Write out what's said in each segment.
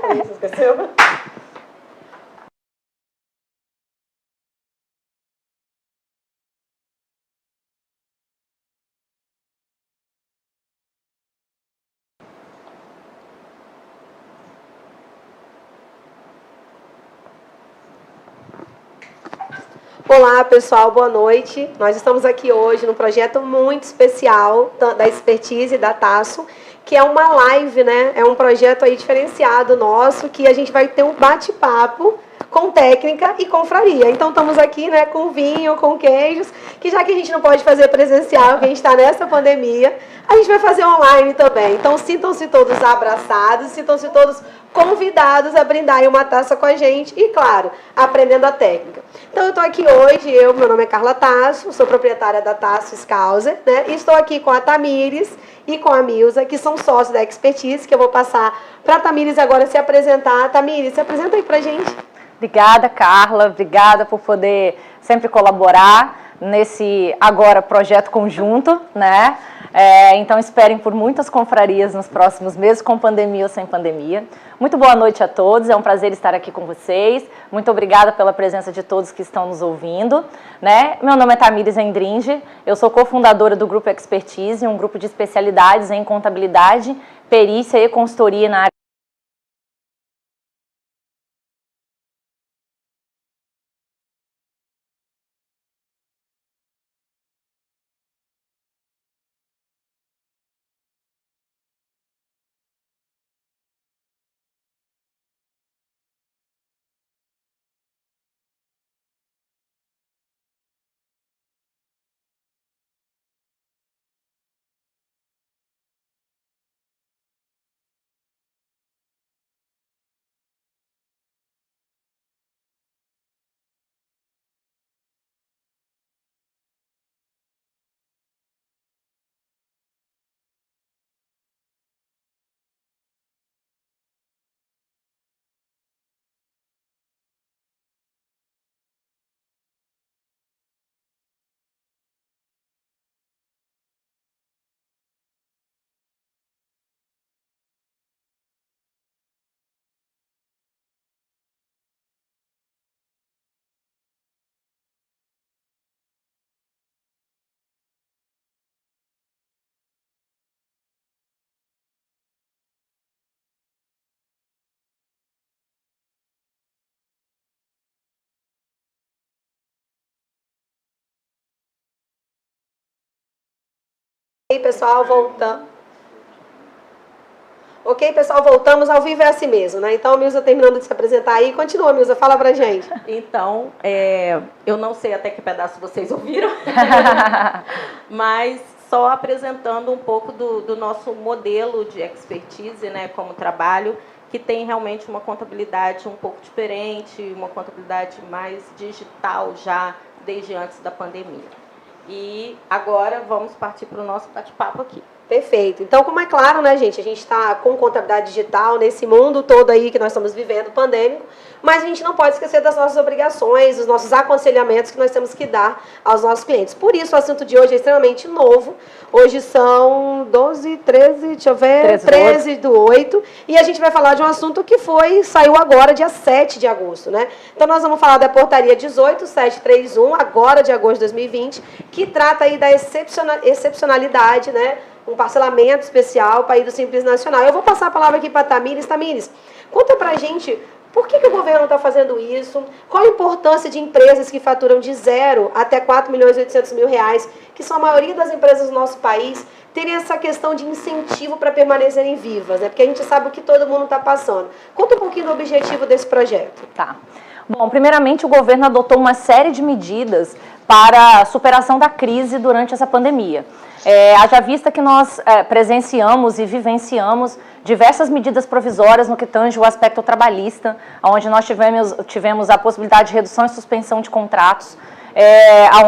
Você esqueceu? Olá, pessoal, boa noite. Nós estamos aqui hoje num projeto muito especial da Expertise da Tasso, que é uma live, né? É um projeto aí diferenciado nosso, que a gente vai ter um bate-papo com técnica e confraria. Então, estamos aqui, né, com vinho, com queijos, que já que a gente não pode fazer presencial, que a gente está nessa pandemia, a gente vai fazer online também. Então, sintam-se todos abraçados, sintam-se todos convidados a brindarem uma taça com a gente e, claro, aprendendo a técnica. Então, eu estou aqui hoje, meu nome é Carla Tasso, sou proprietária da Tasso Scouser, né? E estou aqui com a Tamires e com a Milza, que são sócios da Expertise, que eu vou passar para a Tamires agora se apresentar. Tamires, se apresenta aí para a gente. Obrigada, Carla, obrigada por poder sempre colaborar nesse agora projeto conjunto, né? Então esperem por muitas confrarias nos próximos meses, com pandemia ou sem pandemia. Muito boa noite a todos, é um prazer estar aqui com vocês. Muito obrigada pela presença de todos que estão nos ouvindo, né? Meu nome é Tamires Endringe, eu sou cofundadora do Grupo Expertise, um grupo de especialidades em contabilidade, perícia e consultoria na área. Ok, pessoal, voltamos. Ok, pessoal, voltamos. Ao vivo é assim mesmo, né? Então, a Milza terminando de se apresentar aí. Continua, Milza, fala pra gente. Então, eu não sei até que pedaço vocês ouviram, mas só apresentando um pouco do nosso modelo de expertise, né, como trabalho, que tem realmente uma contabilidade um pouco diferente, uma contabilidade mais digital já desde antes da pandemia. E agora vamos partir para o nosso bate-papo aqui. Perfeito. Então, como é claro, né, gente, a gente está com contabilidade digital nesse mundo todo aí que nós estamos vivendo, pandêmico, mas a gente não pode esquecer das nossas obrigações, dos nossos aconselhamentos que nós temos que dar aos nossos clientes. Por isso, o assunto de hoje é extremamente novo. Hoje são 12, 13, deixa eu ver, 13 do 8, e a gente vai falar de um assunto que saiu agora, dia 7 de agosto, né? Então, nós vamos falar da portaria 18731, agora de agosto de 2020, que trata aí da excepcionalidade, né? Um parcelamento especial para ir do Simples Nacional. Eu vou passar a palavra aqui para a Tamires. Tamires, conta para a gente por que o governo está fazendo isso, qual a importância de empresas que faturam de 0 até 4.800.000 reais, que são a maioria das empresas do nosso país, terem essa questão de incentivo para permanecerem vivas, né? Porque a gente sabe o que todo mundo está passando. Conta um pouquinho do objetivo desse projeto. Tá. Bom, primeiramente o governo adotou uma série de medidas para a superação da crise durante essa pandemia. Haja vista que nós presenciamos e vivenciamos diversas medidas provisórias no que tange o aspecto trabalhista, onde nós tivemos a possibilidade de redução e suspensão de contratos,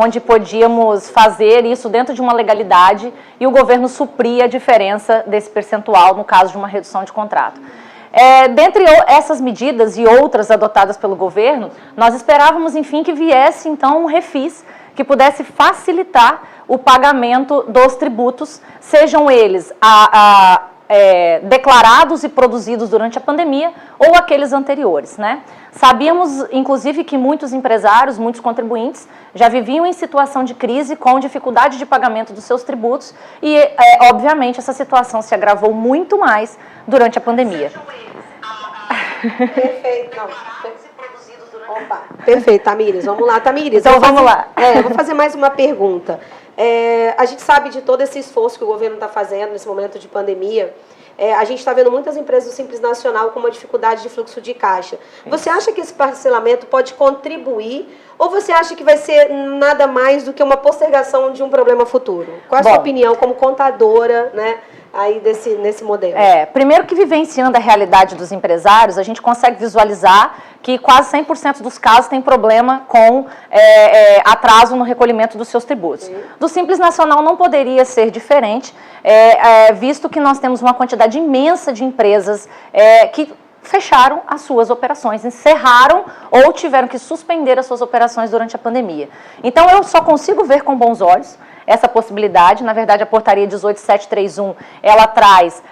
onde podíamos fazer isso dentro de uma legalidade e o governo supria a diferença desse percentual no caso de uma redução de contrato. Dentre essas medidas e outras adotadas pelo governo, nós esperávamos, enfim, que viesse, então, um refis que pudesse facilitar o pagamento dos tributos, sejam eles declarados e produzidos durante a pandemia ou aqueles anteriores, né? Sabíamos, inclusive, que muitos empresários, muitos contribuintes já viviam em situação de crise com dificuldade de pagamento dos seus tributos e, obviamente, essa situação se agravou muito mais durante a pandemia. Perfeito. Opa, perfeito, Tamires. Vamos lá, Tamires. Então, vamos lá. Eu vou fazer mais uma pergunta. A gente sabe de todo esse esforço que o governo está fazendo nesse momento de pandemia. A gente está vendo muitas empresas do Simples Nacional com uma dificuldade de fluxo de caixa. Você acha que esse parcelamento pode contribuir ou você acha que vai ser nada mais do que uma postergação de um problema futuro? Qual é a sua opinião como contadora, né, aí nesse modelo? Primeiro que vivenciando a realidade dos empresários, a gente consegue visualizar que quase 100% dos casos tem problema com atraso no recolhimento dos seus tributos. Sim. Do Simples Nacional não poderia ser diferente, visto que nós temos uma quantidade imensa de empresas que fecharam as suas operações, encerraram ou tiveram que suspender as suas operações durante a pandemia. Então, eu só consigo ver com bons olhos essa possibilidade. Na verdade, a portaria 18731, ela traz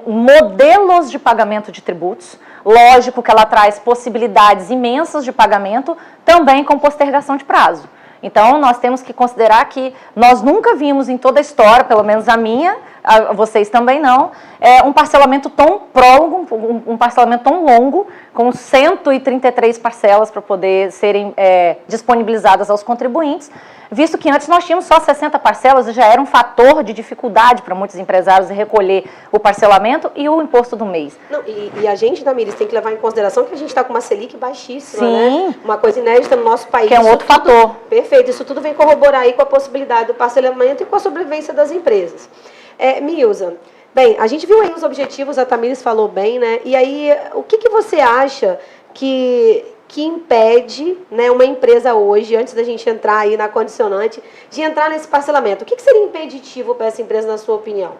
modelos de pagamento de tributos. Lógico que ela traz possibilidades imensas de pagamento, também com postergação de prazo. Então, nós temos que considerar que nós nunca vimos em toda a história, pelo menos a minha, vocês também não, um parcelamento tão prólogo, um parcelamento tão longo, com 133 parcelas para poder serem disponibilizadas aos contribuintes, visto que antes nós tínhamos só 60 parcelas e já era um fator de dificuldade para muitos empresários recolher o parcelamento e o imposto do mês. Não, e a gente, Tamires, tem que levar em consideração que a gente está com uma Selic baixíssima, sim, né? Uma coisa inédita no nosso país. Que é um outro fator. Perfeito, isso tudo vem corroborar aí com a possibilidade do parcelamento e com a sobrevivência das empresas. Milza, bem, a gente viu aí os objetivos, a Tamires falou bem, né? E aí, o que você acha que impede, né, uma empresa hoje, antes da gente entrar aí na condicionante, de entrar nesse parcelamento? O que seria impeditivo para essa empresa, na sua opinião?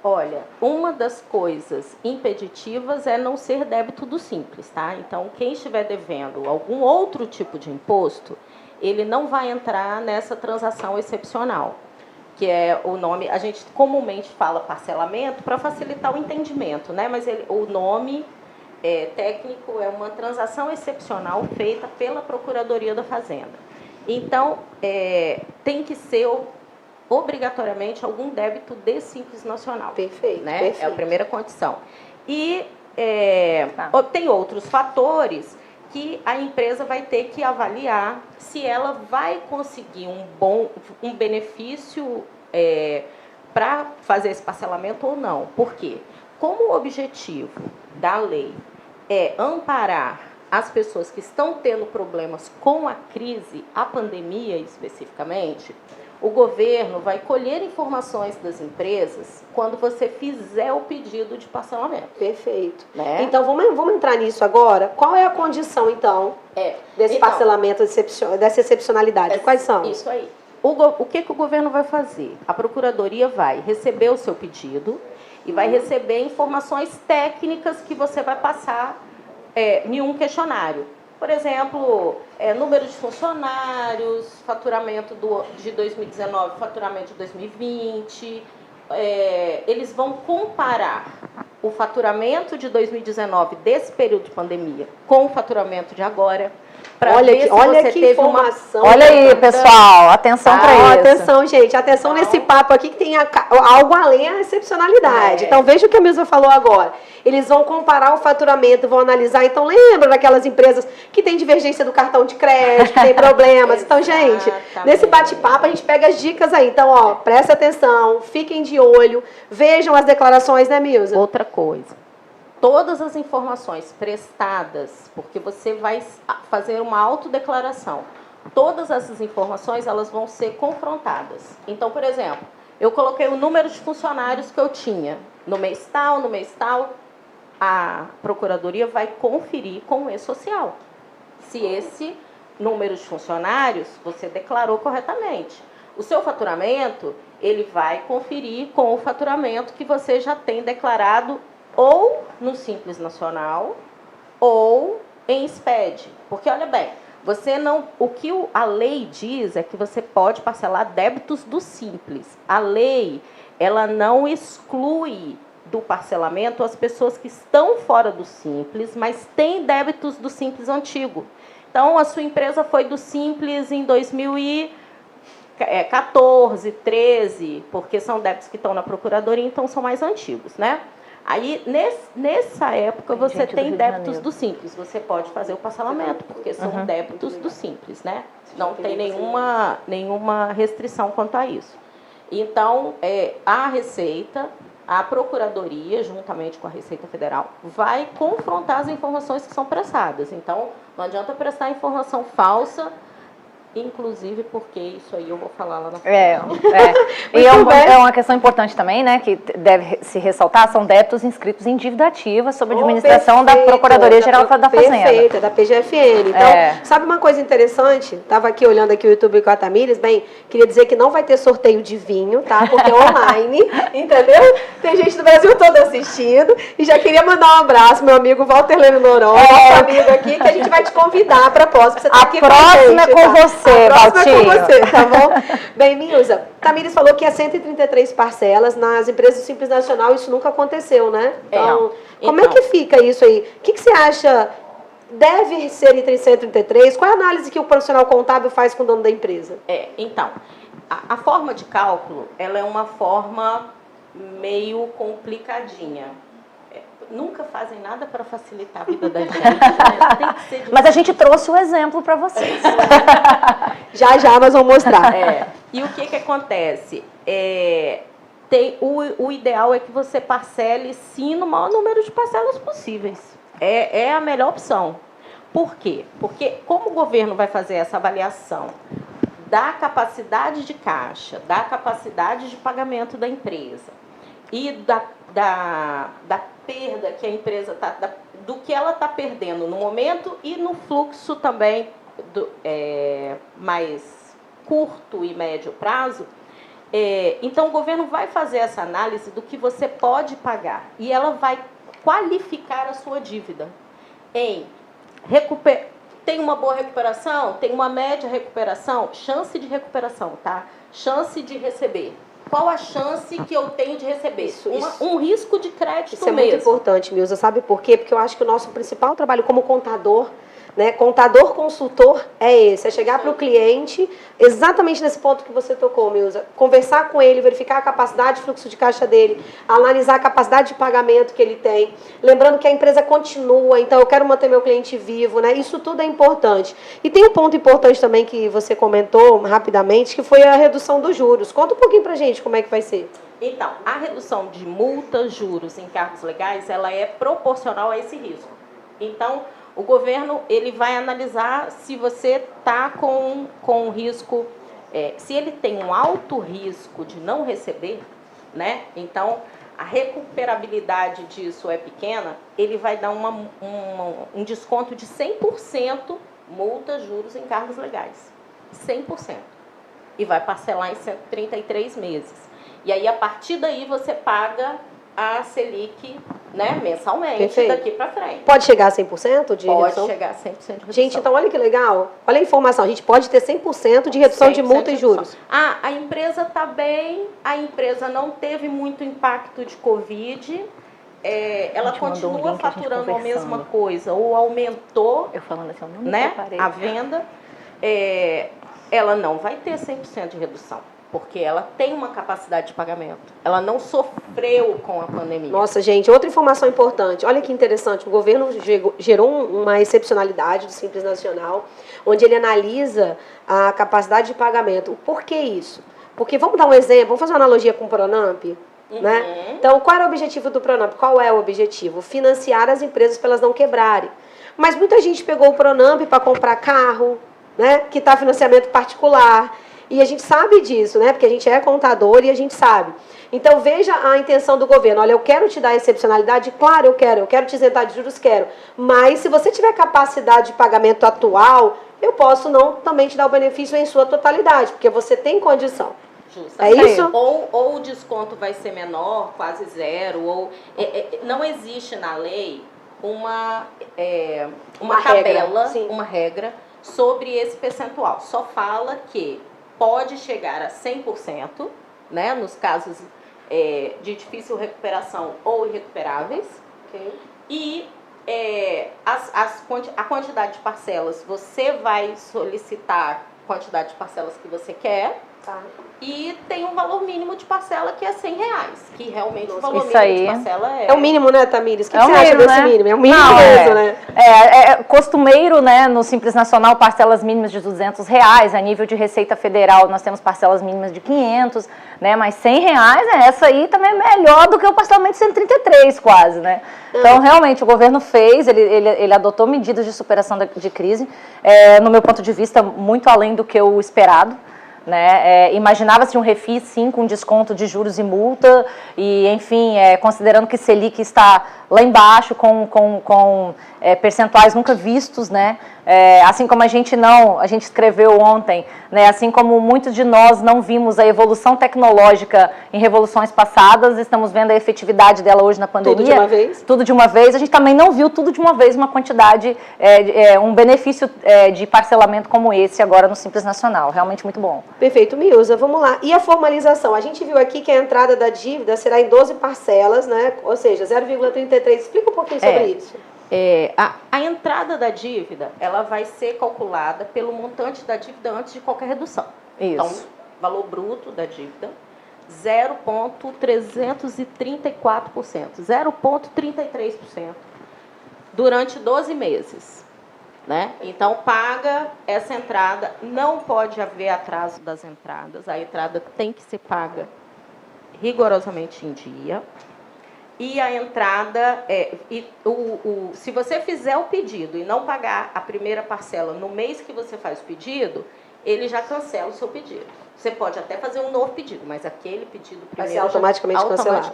Olha, uma das coisas impeditivas é não ser débito do Simples, tá? Então, quem estiver devendo algum outro tipo de imposto, ele não vai entrar nessa transação excepcional, que é o nome, a gente comumente fala parcelamento para facilitar o entendimento, né? Mas o nome técnico é uma transação excepcional feita pela Procuradoria da Fazenda. Então, tem que ser obrigatoriamente algum débito de Simples Nacional. Perfeito, né? perfeito. É a primeira condição. E tem outros fatores que a empresa vai ter que avaliar se ela vai conseguir um benefício para fazer esse parcelamento ou não. Por quê? Como o objetivo da lei é amparar as pessoas que estão tendo problemas com a crise, a pandemia especificamente, o governo vai colher informações das empresas quando você fizer o pedido de parcelamento. Perfeito. Né? Então, vamos entrar nisso agora. Qual é a condição, então, desse parcelamento, dessa excepcionalidade? Quais são? Isso aí. O que o governo vai fazer? A Procuradoria vai receber o seu pedido e vai receber informações técnicas que você vai passar em um questionário. Por exemplo, número de funcionários, faturamento de 2019, faturamento de 2020. Eles vão comparar o faturamento de 2019, desse período de pandemia, com o faturamento de agora. Olha que informação. Olha aí, pessoal, atenção para isso. Atenção, gente, atenção nesse papo aqui que tem algo além da excepcionalidade. Então, veja o que a Milza falou agora. Eles vão comparar o faturamento, vão analisar. Então, lembra daquelas empresas que tem divergência do cartão de crédito, que tem problemas. Então, gente, nesse bate-papo a gente pega as dicas aí. Então, presta atenção, fiquem de olho, vejam as declarações, né, Milza? Outra coisa. Todas as informações prestadas, porque você vai fazer uma autodeclaração, todas essas informações elas vão ser confrontadas. Então, por exemplo, eu coloquei o número de funcionários que eu tinha no mês tal, a Procuradoria vai conferir com o E-Social se esse número de funcionários você declarou corretamente. O seu faturamento, ele vai conferir com o faturamento que você já tem declarado ou no Simples Nacional ou em SPED. Porque, olha bem, o que a lei diz é que você pode parcelar débitos do Simples. A lei, ela não exclui do parcelamento as pessoas que estão fora do Simples, mas têm débitos do Simples antigo. Então, a sua empresa foi do Simples em 2014, 13, porque são débitos que estão na Procuradoria, então são mais antigos, né? Aí, nessa época, você tem débitos do Simples. Você pode fazer o parcelamento, porque são débitos do Simples, né? Não tem nenhuma restrição quanto a isso. Então, a Receita, a Procuradoria, juntamente com a Receita Federal, vai confrontar as informações que são prestadas. Então, não adianta prestar informação falsa, inclusive porque isso aí eu vou falar lá na frente. E é uma questão importante também, né, que deve se ressaltar, são débitos inscritos em dívida ativa sob a administração da Procuradoria-Geral da Fazenda. Perfeito, da PGFN. Então, sabe uma coisa interessante? Estava aqui olhando aqui o YouTube com a Tamires, bem, queria dizer que não vai ter sorteio de vinho, tá? Porque é online, entendeu? Tem gente do Brasil todo assistindo, e já queria mandar um abraço, meu amigo Walter Leno Noron, nosso amigo aqui, que a gente vai te convidar para a próxima, você tá aqui com a gente. A próxima é com você. A próxima é com você, tá bom? Bem, Milza, Tamires falou que há 133 parcelas nas empresas do Simples Nacional, isso nunca aconteceu, né? Então, como é que fica isso aí? O que você acha? Deve ser entre 133? Qual é a análise que o profissional contábil faz com o dono da empresa? Então, a forma de cálculo, ela é uma forma meio complicadinha. Nunca fazem nada para facilitar a vida da gente, né? Tem que ser Mas a gente trouxe o exemplo para vocês. Já nós vamos mostrar. E o que acontece? O ideal é que você parcele, sim, no maior número de parcelas possíveis. É a melhor opção. Por quê? Porque como o governo vai fazer essa avaliação da capacidade de caixa, da capacidade de pagamento da empresa e da perda que a empresa está, do que ela está perdendo no momento e no fluxo também mais curto e médio prazo, então o governo vai fazer essa análise do que você pode pagar e ela vai qualificar a sua dívida em tem uma boa recuperação, tem uma média recuperação, chance de recuperação, tá? Chance de receber. Qual a chance que eu tenho de receber? Um risco de crédito mesmo. Isso é muito importante, Milza. Sabe por quê? Porque eu acho que o nosso principal trabalho como contador, né, contador consultor é esse, é chegar para o cliente, exatamente nesse ponto que você tocou, Milza, conversar com ele, verificar a capacidade de fluxo de caixa dele, analisar a capacidade de pagamento que ele tem, lembrando que a empresa continua, então eu quero manter meu cliente vivo, né? Isso tudo é importante. E tem um ponto importante também que você comentou rapidamente, que foi a redução dos juros. Conta um pouquinho pra gente como é que vai ser. Então, a redução de multas, juros, encargos legais, ela é proporcional a esse risco. Então, o governo ele vai analisar se você está com risco, se ele tem um alto risco de não receber, né? Então, a recuperabilidade disso é pequena, ele vai dar um desconto de 100% multa, juros e encargos legais. 100%. E vai parcelar em 133 meses. E aí, a partir daí, você paga a Selic, né, mensalmente, perfeito, daqui para frente. Pode chegar a 100% de redução? Pode chegar a 100% de redução. Gente, então olha que legal. Olha a informação. A gente pode ter 100% de redução de multa e juros. A empresa está bem, a empresa não teve muito impacto de Covid, ela continua faturando a mesma coisa, ou aumentou, eu falando assim, eu não né, a venda, ela não vai ter 100% de redução. Porque ela tem uma capacidade de pagamento. Ela não sofreu com a pandemia. Nossa, gente, outra informação importante. Olha que interessante. O governo gerou uma excepcionalidade do Simples Nacional, onde ele analisa a capacidade de pagamento. Por que isso? Porque, vamos dar um exemplo, vamos fazer uma analogia com o Pronamp, né? Então, qual era o objetivo do Pronamp? Qual é o objetivo? Financiar as empresas para elas não quebrarem. Mas muita gente pegou o Pronamp para comprar carro, né? Que está financiamento particular. E a gente sabe disso, né? Porque a gente é contador e a gente sabe. Então, veja a intenção do governo. Olha, eu quero te dar excepcionalidade? Claro, eu quero te isentar de juros? Quero. Mas, se você tiver capacidade de pagamento atual, eu posso não também te dar o benefício em sua totalidade, porque você tem condição. Justo. É isso? Ou o desconto vai ser menor, quase zero, ou... não existe na lei uma tabela, uma regra sobre esse percentual. Só fala que pode chegar a 100%, né, nos casos de difícil recuperação ou irrecuperáveis. Ok. E a quantidade de parcelas, você vai solicitar a quantidade de parcelas que você quer. Tá. E tem um valor mínimo de parcela que é R$100, que realmente o valor Isso mínimo aí. de parcela É o mínimo, né, Tamires? O que É o você acha mínimo, desse né? mínimo? É o mínimo Não, mesmo, né? É costumeiro, né, no Simples Nacional, parcelas mínimas de R$200. A nível de Receita Federal, nós temos parcelas mínimas de R$500, né? Mas R$100, essa aí também é melhor do que o parcelamento de 133, quase, né? Então, realmente, o governo fez, ele adotou medidas de superação de crise, no meu ponto de vista, muito além do que o esperado. Né? Imaginava-se um refis, sim, com desconto de juros e multa, e, enfim, considerando que Selic está lá embaixo, com percentuais nunca vistos, né? Assim como a gente escreveu ontem, né? Assim como muitos de nós não vimos a evolução tecnológica em revoluções passadas, estamos vendo a efetividade dela hoje na pandemia. Tudo de uma vez? Tudo de uma vez. A gente também não viu tudo de uma vez, uma quantidade, um benefício de parcelamento como esse agora no Simples Nacional. Realmente muito bom. Perfeito, Milza, vamos lá. E a formalização? A gente viu aqui que a entrada da dívida será em 12 parcelas, né? Ou seja, 0,33. Explica um pouquinho sobre isso. A entrada da dívida, ela vai ser calculada pelo montante da dívida antes de qualquer redução. Isso. Então, valor bruto da dívida, 0,334%, 0,33% durante 12 meses. Né? Então, paga essa entrada, não pode haver atraso das entradas, a entrada tem que ser paga rigorosamente em dia. E a entrada, se você fizer o pedido e não pagar a primeira parcela no mês que você faz o pedido, ele já cancela o seu pedido. Você pode até fazer um novo pedido, mas aquele pedido primeiro vai ser automaticamente cancelado.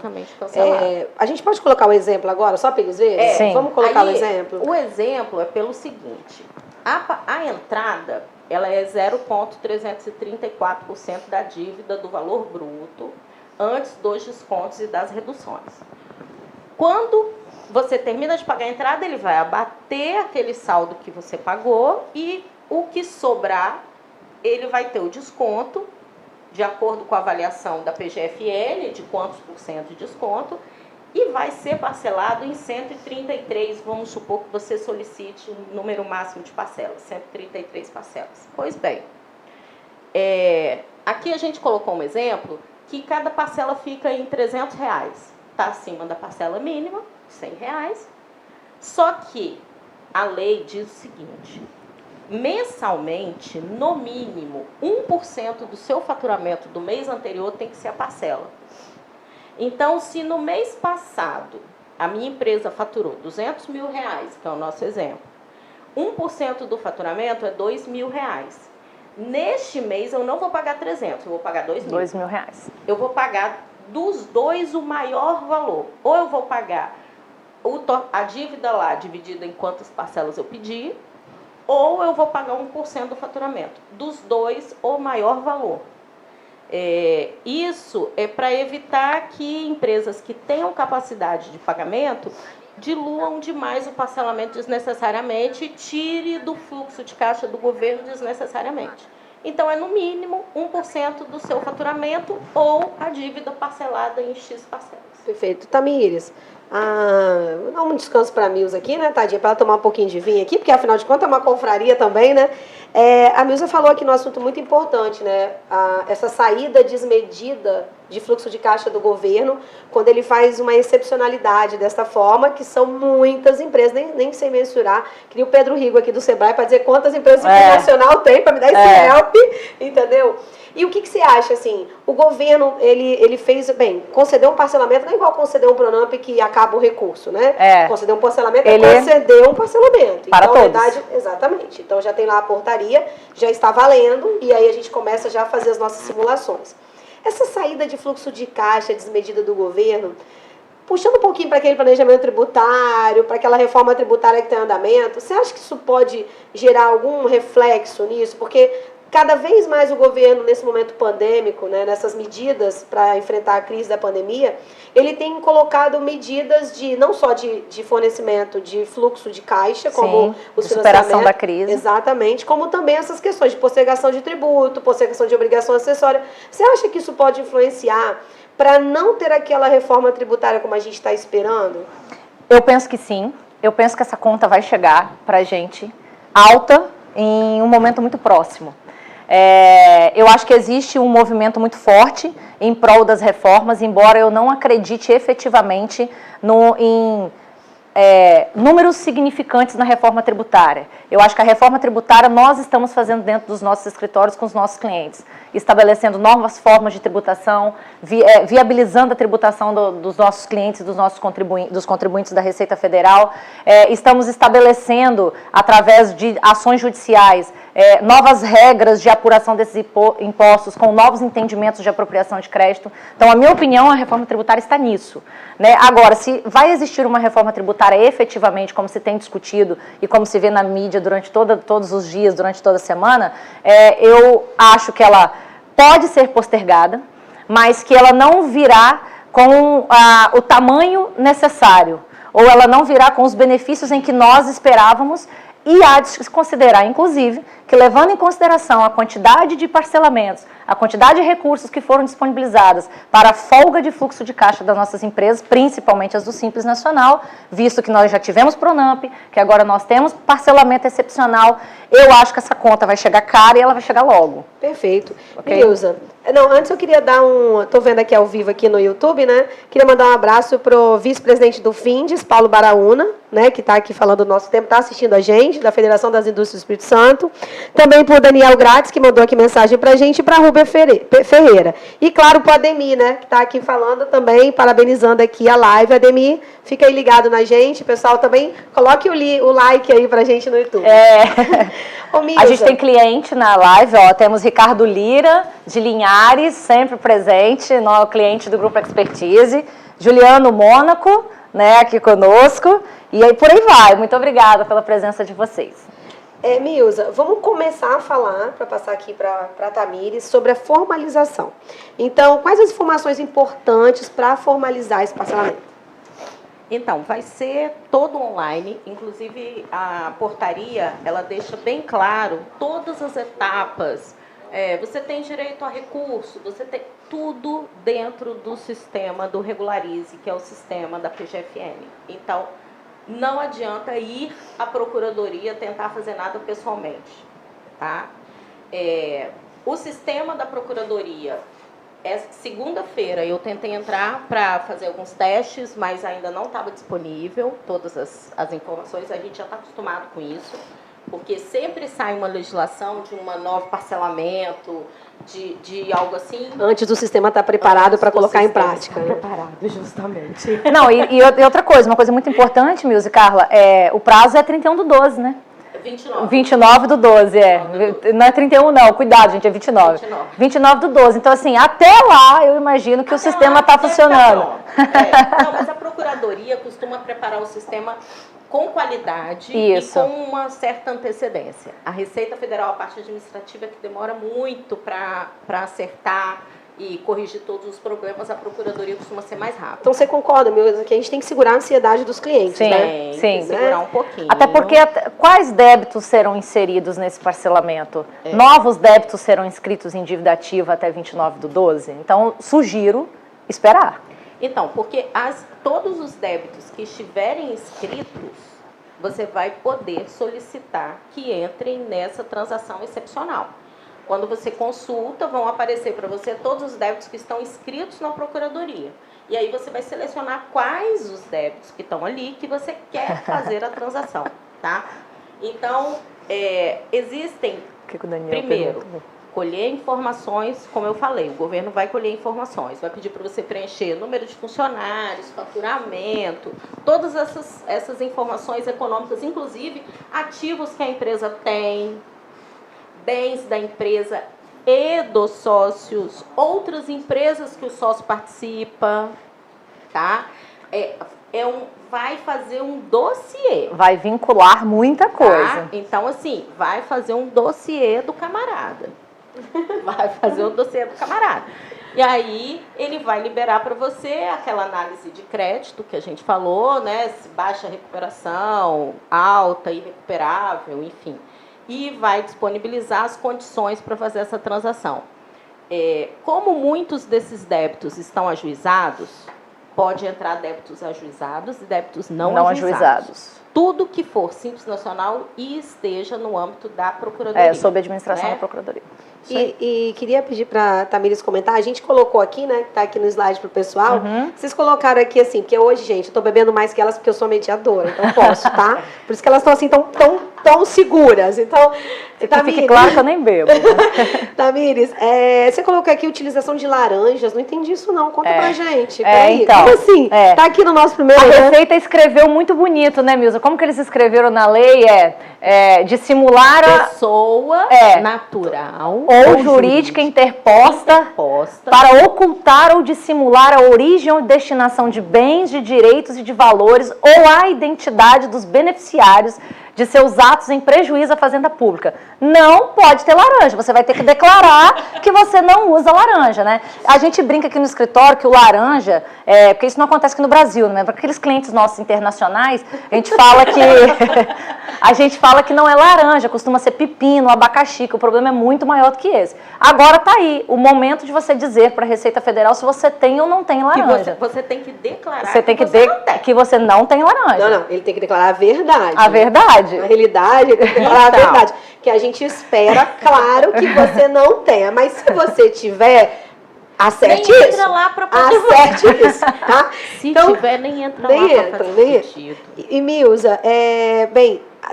A gente pode colocar o exemplo agora, só para eles verem? Sim. Vamos colocar o exemplo? O exemplo é pelo seguinte, a entrada ela é 0,334% da dívida do valor bruto antes dos descontos e das reduções. Quando você termina de pagar a entrada, ele vai abater aquele saldo que você pagou e o que sobrar, ele vai ter o desconto, de acordo com a avaliação da PGFN, de quantos por cento de desconto, e vai ser parcelado em 133, vamos supor que você solicite o número máximo de parcelas, 133 parcelas. Pois bem, aqui a gente colocou um exemplo que cada parcela fica em R$300, está acima da parcela mínima, R$100, só que a lei diz o seguinte: mensalmente, no mínimo, 1% do seu faturamento do mês anterior tem que ser a parcela. Então, se no mês passado a minha empresa faturou R$200 mil, que é o nosso exemplo, 1% do faturamento é R$2.000. Neste mês eu não vou pagar 300, eu vou pagar 2.000. R$2.000. Eu vou pagar dos dois o maior valor. Ou eu vou pagar a dívida lá dividida em quantas parcelas eu pedi, ou eu vou pagar 1% do faturamento. Dos dois, o maior valor. Isso é para evitar que empresas que tenham capacidade de pagamento diluam demais o parcelamento desnecessariamente e tire do fluxo de caixa do governo desnecessariamente. Então, é no mínimo 1% do seu faturamento ou a dívida parcelada em X parcelas. Perfeito. Tamires, vou dar um descanso para a Milza aqui, né, tadinha, para ela tomar um pouquinho de vinho aqui, porque afinal de contas é uma confraria também, né? A Milza falou aqui num assunto muito importante, né? Essa saída desmedida de fluxo de caixa do governo, quando ele faz uma excepcionalidade desta forma, que são muitas empresas, nem sei mensurar. Queria o Pedro Rigo aqui do Sebrae para dizer quantas empresas internacional tem, para me dar esse help, entendeu? E o que você acha, assim, o governo, ele fez, bem, concedeu um parcelamento, não é igual conceder um Pronamp que acaba o recurso, né? Conceder um parcelamento conceder um parcelamento. Para então, todos. na verdade, exatamente. Então, já tem lá a portaria, já está valendo, e aí a gente começa já a fazer as nossas simulações. Essa saída de fluxo de caixa desmedida do governo, puxando um pouquinho para aquele planejamento tributário, para aquela reforma tributária que tem em andamento, você acha que isso pode gerar algum reflexo nisso? Porque cada vez mais o governo, nesse momento pandêmico, né, nessas medidas para enfrentar a crise da pandemia, ele tem colocado medidas não só de fornecimento de fluxo de caixa, como o superação da crise. Exatamente, como também essas questões de postergação de tributo, postergação de obrigação acessória. Você acha que isso pode influenciar para não ter aquela reforma tributária como a gente está esperando? Eu penso que sim. Eu penso que essa conta vai chegar para a gente alta em um momento muito próximo. Eu acho que existe um movimento muito forte em prol das reformas, embora eu não acredite efetivamente em números significantes na reforma tributária. Eu acho que a reforma tributária nós estamos fazendo dentro dos nossos escritórios com os nossos clientes, estabelecendo novas formas de tributação, viabilizando a tributação dos nossos clientes, dos contribuintes da Receita Federal. Estamos estabelecendo, através de ações judiciais, novas regras de apuração desses impostos, com novos entendimentos de apropriação de crédito. Então, a minha opinião, a reforma tributária está nisso. Né? Agora, se vai existir uma reforma tributária efetivamente, como se tem discutido e como se vê na mídia durante todos os dias, durante toda a semana, eu acho que ela pode ser postergada, mas que ela não virá com o tamanho necessário, ou ela não virá com os benefícios em que nós esperávamos, e há de se considerar, inclusive, que levando em consideração a quantidade de parcelamentos, a quantidade de recursos que foram disponibilizados para a folga de fluxo de caixa das nossas empresas, principalmente as do Simples Nacional, visto que nós já tivemos Pronamp, que agora nós temos parcelamento excepcional, eu acho que essa conta vai chegar cara e ela vai chegar logo. Perfeito. Okay? Neuza, não, antes eu queria dar estou vendo aqui ao vivo aqui no YouTube, né? Queria mandar um abraço para o vice-presidente do FINDES, Paulo Baraúna, né? Que está aqui falando do nosso tempo, está assistindo a gente, da Federação das Indústrias do Espírito Santo. Também para o Daniel Gratz, que mandou aqui mensagem para a gente, e para a Rubem Ferreira. E, claro, para o Ademir, né? Que está aqui falando também, parabenizando aqui a live. Ademir, fica aí ligado na gente. Pessoal, também coloque o like aí para a gente no YouTube. A gente tem cliente na live, ó, temos Ricardo Lira, de Linhares, sempre presente, cliente do Grupo Expertise. Juliano Mônaco, né, aqui conosco. E aí por aí vai. Muito obrigada pela presença de vocês. Milza, vamos começar a falar, para passar aqui para a Tamires, sobre a formalização. Então, quais as informações importantes para formalizar esse parcelamento? Então, vai ser todo online, inclusive a portaria, ela deixa bem claro todas as etapas. Você tem direito a recurso, você tem tudo dentro do sistema do Regularize, que é o sistema da PGFN. Então, não adianta ir à procuradoria tentar fazer nada pessoalmente. Tá? O sistema da procuradoria, segunda-feira eu tentei entrar para fazer alguns testes, mas ainda não estava disponível todas as informações, a gente já está acostumado com isso, porque sempre sai uma legislação de um novo parcelamento, de algo assim. Antes do sistema estar preparado para colocar em prática. Né? Preparado, justamente. Não, e outra coisa, uma coisa muito importante, Milza e Carla, o prazo é 31/12, né? 29/12, Não é 31 não, cuidado, gente, é 29. 29/12. Então, assim, até lá eu imagino que o sistema está funcionando. Não, mas a Procuradoria costuma preparar o sistema com qualidade e com uma certa antecedência. A Receita Federal, a parte administrativa, que demora muito para acertar e corrigir todos os problemas, a Procuradoria costuma ser mais rápida. Então, você concorda, Milza, que a gente tem que segurar a ansiedade dos clientes, sim, né? Sim, segurar um pouquinho. Até porque, quais débitos serão inseridos nesse parcelamento? Novos débitos serão inscritos em dívida ativa até 29/12? Então, sugiro esperar. Então, porque todos os débitos que estiverem inscritos, você vai poder solicitar que entrem nessa transação excepcional. Quando você consulta, vão aparecer para você todos os débitos que estão inscritos na Procuradoria. E aí você vai selecionar quais os débitos que estão ali que você quer fazer a transação, tá? Então, existem, primeiro, colher informações, como eu falei, o governo vai colher informações, vai pedir para você preencher número de funcionários, faturamento, todas essas informações econômicas, inclusive ativos que a empresa tem, bens da empresa e dos sócios, outras empresas que o sócio participa, tá? Vai fazer um dossiê. Vai vincular muita coisa. Tá? Então, assim, vai fazer um dossiê do camarada. Vai fazer um dossiê do camarada. E aí, ele vai liberar para você aquela análise de crédito que a gente falou, né? Baixa recuperação, alta, irrecuperável, enfim. E vai disponibilizar as condições para fazer essa transação. como muitos desses débitos estão ajuizados, pode entrar débitos ajuizados e débitos não ajuizados. Tudo que for Simples Nacional e esteja no âmbito da Procuradoria. Sob a administração da Procuradoria. E queria pedir para a Tamires comentar, a gente colocou aqui, né, que está aqui no slide para o pessoal, vocês colocaram aqui assim, porque hoje, gente, eu estou bebendo mais que elas porque eu sou mediadora, então posso, tá? Por isso que elas estão assim, tão seguras. Então, Tamires, fique claro que eu nem bebo. Tamires, você colocou aqui utilização de laranjas, não entendi isso não, conta pra gente. Então, como assim? Tá aqui no nosso primeiro... A Receita escreveu muito bonito, né, Milza? Como que eles escreveram na lei de simular a... Pessoa natural ou jurídica interposta para ocultar ou dissimular a origem ou destinação de bens, de direitos e de valores ou a identidade dos beneficiários de seus atos em prejuízo à fazenda pública. Não pode ter laranja, você vai ter que declarar que você não usa laranja, né? A gente brinca aqui no escritório que o laranja, porque isso não acontece aqui no Brasil, né? Para aqueles clientes nossos internacionais, a gente fala que não é laranja, costuma ser pepino, abacaxi, que o problema é muito maior do que esse. Agora tá aí o momento de você dizer para a Receita Federal se você tem ou não tem laranja. Que você tem que declarar que você não tem laranja. Não, ele tem que declarar a verdade. A verdade. Na realidade, ele tem que declarar a verdade. Que a gente espera, claro, que você não tenha. Mas se você tiver, acerte nem isso. Entra lá pra poder acerte isso, tá? Se tiver, nem entra lá pra fazer sentido. E Milza,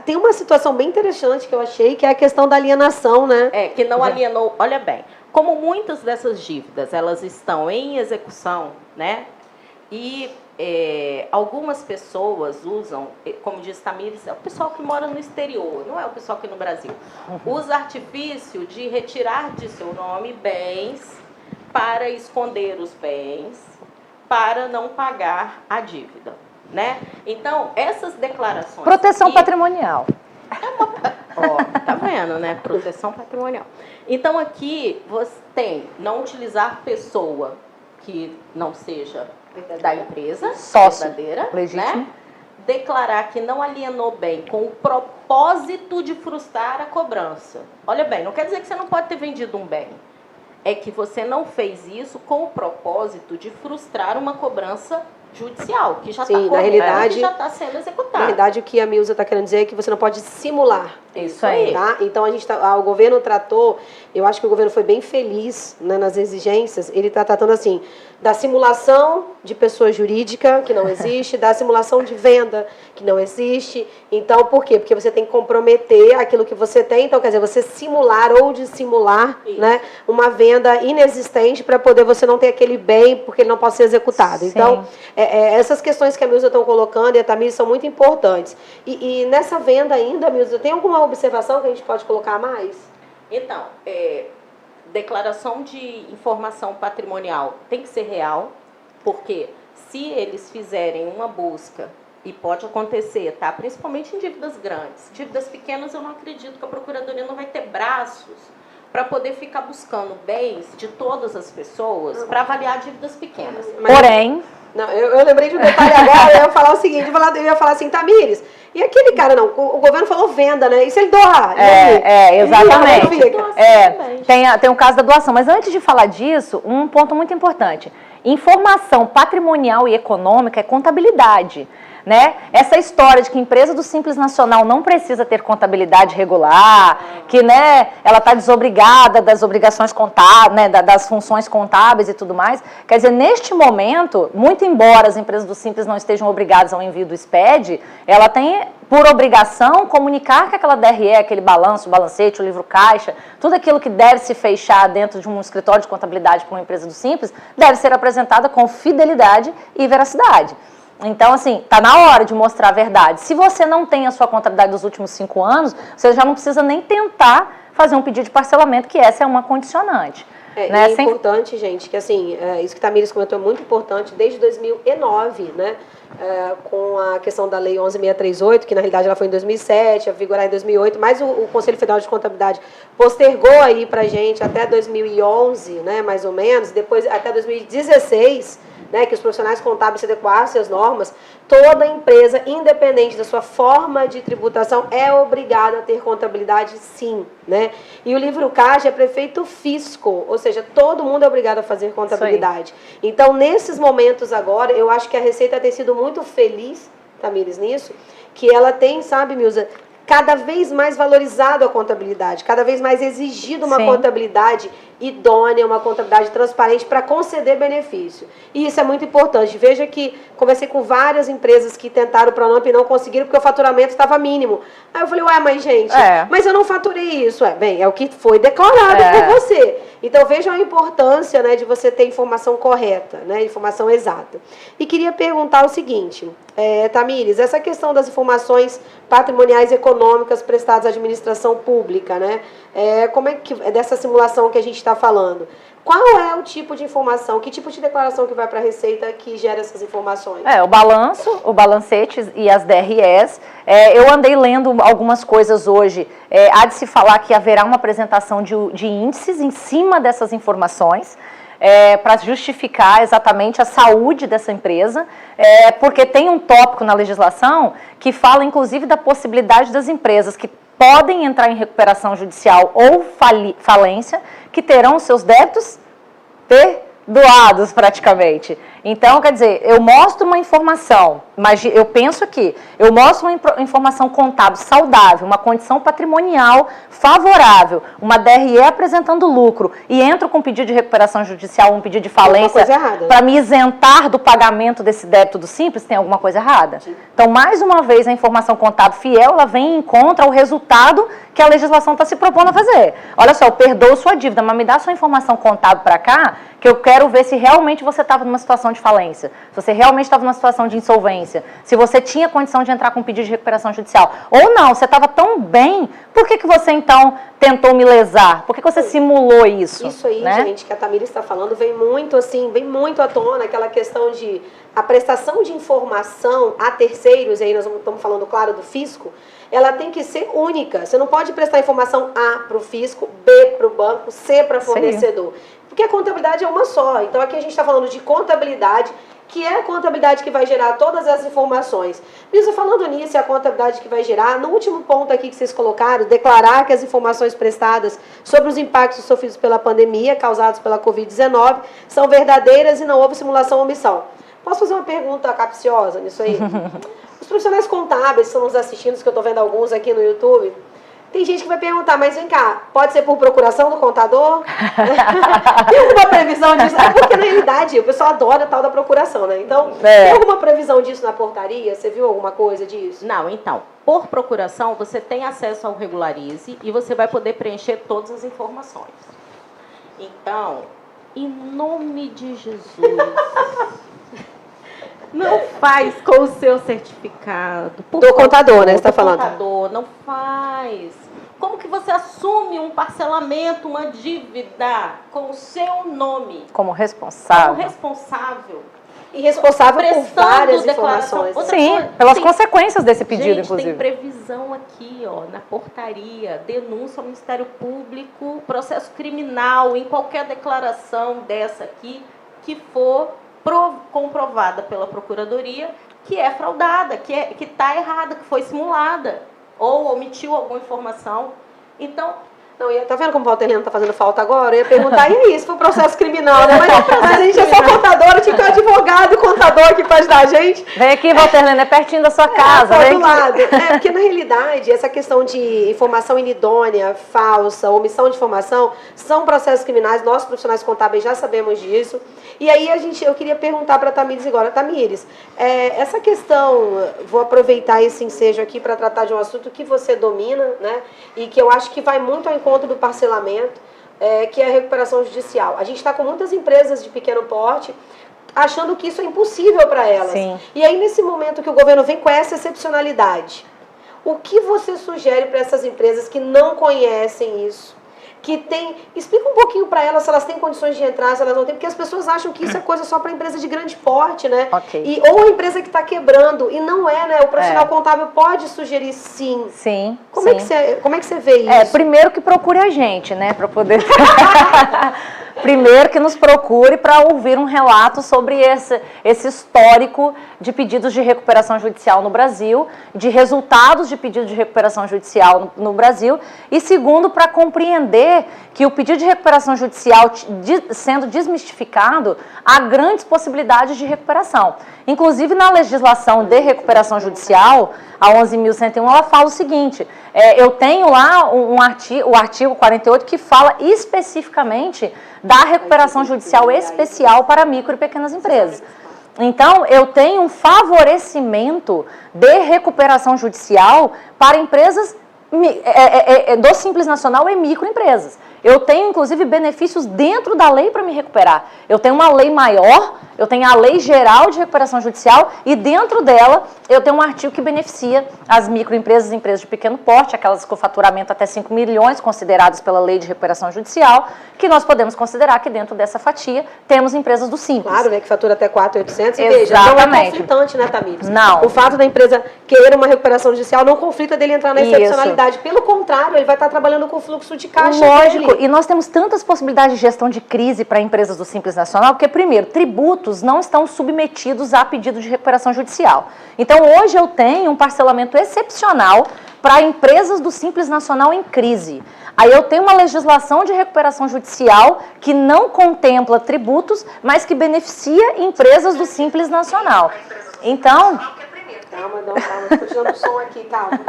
tem uma situação bem interessante que eu achei, que é a questão da alienação, né? Que não alienou. Olha bem, como muitas dessas dívidas, elas estão em execução, né? E algumas pessoas usam, como diz Tamires, é o pessoal que mora no exterior, não é o pessoal aqui no Brasil. Usa artifício de retirar de seu nome bens para esconder os bens, para não pagar a dívida, né? Então, essas declarações... Proteção patrimonial. Tá vendo, né? Proteção patrimonial. Então, aqui você tem não utilizar pessoa que não seja da empresa, sócio verdadeira, legítimo, né? Declarar que não alienou bem com o propósito de frustrar a cobrança. Olha bem, não quer dizer que você não pode ter vendido um bem. É que você não fez isso com o propósito de frustrar uma cobrança judicial, que já está que já está sendo executada. Na realidade, o que a Milza está querendo dizer é que você não pode simular. Isso aí. Tá? Então, o governo tratou, eu acho que o governo foi bem feliz, né, nas exigências, ele está tratando assim, da simulação de pessoa jurídica, que não existe, da simulação de venda, que não existe. Então, por quê? Porque você tem que comprometer aquilo que você tem, então, quer dizer, você simular ou dissimular, né, uma venda inexistente para poder você não ter aquele bem, porque ele não pode ser executado. Sim. Então, essas questões que a Milza estão colocando e a Tamires são muito importantes. E nessa venda ainda, Milza, tem alguma observação que a gente pode colocar mais? Então, declaração de informação patrimonial tem que ser real, porque se eles fizerem uma busca, e pode acontecer, tá? Principalmente em dívidas grandes. Dívidas pequenas, eu não acredito que a Procuradoria não vai ter braços para poder ficar buscando bens de todas as pessoas para avaliar dívidas pequenas. Porém... Não, eu lembrei de um detalhe agora, eu ia falar o seguinte, eu ia falar assim, Tamires, e aquele cara, não, o governo falou venda, né? E se ele doar? Exatamente. Tem o caso da doação, mas antes de falar disso, um ponto muito importante. Informação patrimonial e econômica é contabilidade. Né? Essa história de que a empresa do Simples Nacional não precisa ter contabilidade regular, que, né, ela está desobrigada das obrigações contábeis, né, das funções contábeis e tudo mais. Quer dizer, neste momento, muito embora as empresas do Simples não estejam obrigadas ao envio do SPED, ela tem por obrigação comunicar que aquela DRE, aquele balanço, o balancete, o livro caixa, tudo aquilo que deve se fechar dentro de um escritório de contabilidade para uma empresa do Simples, deve ser apresentada com fidelidade e veracidade. Então, assim, tá na hora de mostrar a verdade. Se você não tem a sua contabilidade dos últimos 5 anos, você já não precisa nem tentar fazer um pedido de parcelamento, que essa é uma condicionante. Né? É importante, gente, que assim, isso que a Tamires comentou é muito importante, desde 2009, né? com a questão da Lei 11.638, que na realidade ela foi em 2007, a vigorar em 2008, mas o Conselho Federal de Contabilidade postergou aí para a gente até 2011, né, mais ou menos, depois até 2016, né, que os profissionais contábeis se adequassem às normas. Toda empresa, independente da sua forma de tributação, é obrigada a ter contabilidade, sim, né? E o livro caixa é para efeito fisco, ou seja, todo mundo é obrigado a fazer contabilidade. Então, nesses momentos agora, eu acho que a Receita tem sido muito feliz, Tamires, nisso, que ela tem, sabe, Milza, cada vez mais valorizado a contabilidade, cada vez mais exigido uma contabilidade idônea, uma contabilidade transparente para conceder benefício. E isso é muito importante. Veja que conversei com várias empresas que tentaram o Pronamp e não conseguiram porque o faturamento estava mínimo. Aí eu falei, ué, mas gente, mas eu não faturei isso. Bem, é o que foi declarado por você. Então vejam a importância, né, de você ter informação correta, né, informação exata. E queria perguntar o seguinte, Tamires, essa questão das informações patrimoniais e econômicas prestadas à administração pública, né, como é que dessa simulação que a gente está falando? Qual é o tipo de informação, que tipo de declaração que vai para a Receita que gera essas informações? O balanço, o balancete e as DREs. Eu andei lendo algumas coisas hoje. Há de se falar que haverá uma apresentação de índices em cima dessas informações, para justificar exatamente a saúde dessa empresa, porque tem um tópico na legislação que fala, inclusive, da possibilidade das empresas que podem entrar em recuperação judicial ou falência, que terão seus débitos perdoados praticamente. Então, quer dizer, eu mostro uma informação, mas eu penso aqui, eu mostro uma informação contábil saudável, uma condição patrimonial favorável, uma DRE apresentando lucro e entro com um pedido de recuperação judicial, um pedido de falência para me isentar do pagamento desse débito do Simples, tem alguma coisa errada? Sim. Então, mais uma vez, a informação contábil fiel, ela vem em contra o resultado que a legislação está se propondo a fazer. Olha só, eu perdoo sua dívida, mas me dá sua informação contábil para cá, que eu quero ver se realmente você estava numa situação de falência, se você realmente estava numa situação de insolvência, se você tinha condição de entrar com um pedido de recuperação judicial. Ou não, você estava tão bem, por que você então tentou me lesar? Por que você simulou isso? Isso aí, né, gente, que a Tamires está falando, vem muito assim, vem muito à tona aquela questão de a prestação de informação a terceiros, e aí nós estamos falando, claro, do fisco, ela tem que ser única. Você não pode prestar informação A para o fisco, B para o banco, C para fornecedor. Porque a contabilidade é uma só. Então aqui a gente está falando de contabilidade, que é a contabilidade que vai gerar todas as informações. Isso, falando nisso, é a contabilidade que vai gerar, no último ponto aqui que vocês colocaram, declarar que as informações prestadas sobre os impactos sofridos pela pandemia, causados pela Covid-19, são verdadeiras e não houve simulação ou omissão. Posso fazer uma pergunta capciosa nisso aí? Os profissionais contábeis que estão nos assistindo, que eu estou vendo alguns aqui no YouTube, tem gente que vai perguntar, mas vem cá, pode ser por procuração do contador? Tem alguma previsão disso? Porque, na realidade, o pessoal adora a tal da procuração, né? Então, tem alguma previsão disso na portaria? Você viu alguma coisa disso? Não, então, por procuração, você tem acesso ao Regularize e você vai poder preencher todas as informações. Então, em nome de Jesus... Não faz com o seu certificado. Do contador, né? Você está falando. Contador, não faz. Como que você assume um parcelamento, uma dívida com o seu nome? Como responsável. Como responsável. E responsável por várias informações. Sim, pelas consequências desse pedido, inclusive. Tem previsão aqui, ó, na portaria, denúncia ao Ministério Público, processo criminal, em qualquer declaração dessa aqui, que for comprovada pela Procuradoria, que é fraudada, que está errada, que foi simulada, ou omitiu alguma informação. Então, não, tá vendo como o Walter Helena está fazendo falta agora? Eu ia perguntar, e aí, se for processo criminal, né? Mas a gente é só contadora, tinha que ter um advogado e contador aqui para ajudar a gente. Vem aqui, Walter Helena, é pertinho da sua casa. Vem do lado. Porque na realidade, essa questão de informação inidônea, falsa, omissão de informação, são processos criminais, nós profissionais contábeis já sabemos disso. E aí eu queria perguntar para a Tamires agora, Tamires, essa questão, vou aproveitar esse ensejo aqui para tratar de um assunto que você domina, né? E que eu acho que vai muito ao encontro do parcelamento, que é a recuperação judicial. A gente está com muitas empresas de pequeno porte achando que isso é impossível para elas. Sim. E aí, nesse momento que o governo vem com essa excepcionalidade, o que você sugere para essas empresas que não conhecem isso, que tem... Explica um pouquinho para elas se elas têm condições de entrar, se elas não têm, porque as pessoas acham que isso é coisa só para empresa de grande porte, né? Ok. Ou a empresa que está quebrando, e não é, né? O profissional contábil pode sugerir sim. Sim. Como é que você vê isso? Primeiro que procure a gente, né, para poder... Primeiro que nos procure para ouvir um relato sobre esse histórico de pedidos de recuperação judicial no Brasil, de resultados de pedido de recuperação judicial no Brasil, e segundo, para compreender que o pedido de recuperação judicial sendo desmistificado, há grandes possibilidades de recuperação. Inclusive, na legislação de recuperação judicial, a 11.101, ela fala o seguinte, eu tenho lá o artigo 48 que fala especificamente da recuperação judicial especial para micro e pequenas empresas. Então, eu tenho um favorecimento de recuperação judicial para empresas do Simples Nacional e microempresas. Eu tenho, inclusive, benefícios dentro da lei para me recuperar. Eu tenho uma lei maior, eu tenho a Lei Geral de Recuperação Judicial e dentro dela eu tenho um artigo que beneficia as microempresas e empresas de pequeno porte, aquelas com faturamento até 5 milhões, consideradas pela Lei de Recuperação Judicial, que nós podemos considerar que dentro dessa fatia temos empresas do Simples. Claro, né, que fatura até 4.800. E veja, não é conflitante, né, Tamires? Não. O fato da empresa querer uma recuperação judicial não conflita dele entrar na excepcionalidade. Pelo contrário, ele vai estar trabalhando com fluxo de caixa. Lógico, dele. E nós temos tantas possibilidades de gestão de crise para empresas do Simples Nacional, porque, primeiro, tributos não estão submetidos a pedido de recuperação judicial. Então, hoje eu tenho um parcelamento excepcional para empresas do Simples Nacional em crise. Aí eu tenho uma legislação de recuperação judicial que não contempla tributos, mas que beneficia empresas do Simples Nacional. Então... Calma, estou tirando o som aqui, calma.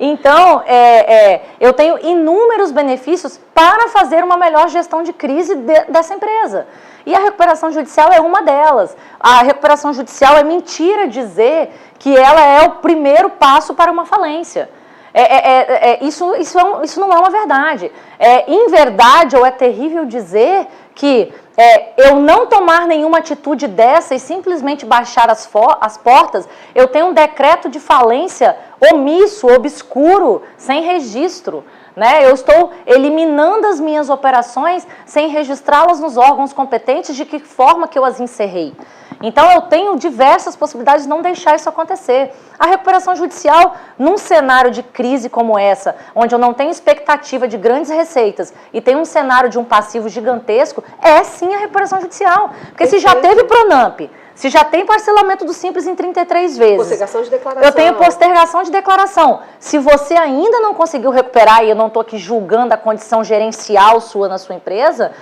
Então, eu tenho inúmeros benefícios para fazer uma melhor gestão de crise dessa empresa. E a recuperação judicial é uma delas. A recuperação judicial é mentira dizer que ela é o primeiro passo para uma falência. Isso não é uma verdade. Em verdade, ou é terrível dizer que eu não tomar nenhuma atitude dessa e simplesmente baixar as portas, eu tenho um decreto de falência omisso, obscuro, sem registro. Né? Eu estou eliminando as minhas operações sem registrá-las nos órgãos competentes de que forma que eu as encerrei. Então, eu tenho diversas possibilidades de não deixar isso acontecer. A recuperação judicial, num cenário de crise como essa, onde eu não tenho expectativa de grandes receitas e tem um cenário de um passivo gigantesco, é sim a recuperação judicial. Porque se já teve Pronamp, se já tem parcelamento do Simples em 33 vezes... Postergação de declaração. Eu tenho postergação de declaração. Se você ainda não conseguiu recuperar, e eu não estou aqui julgando a condição gerencial sua na sua empresa,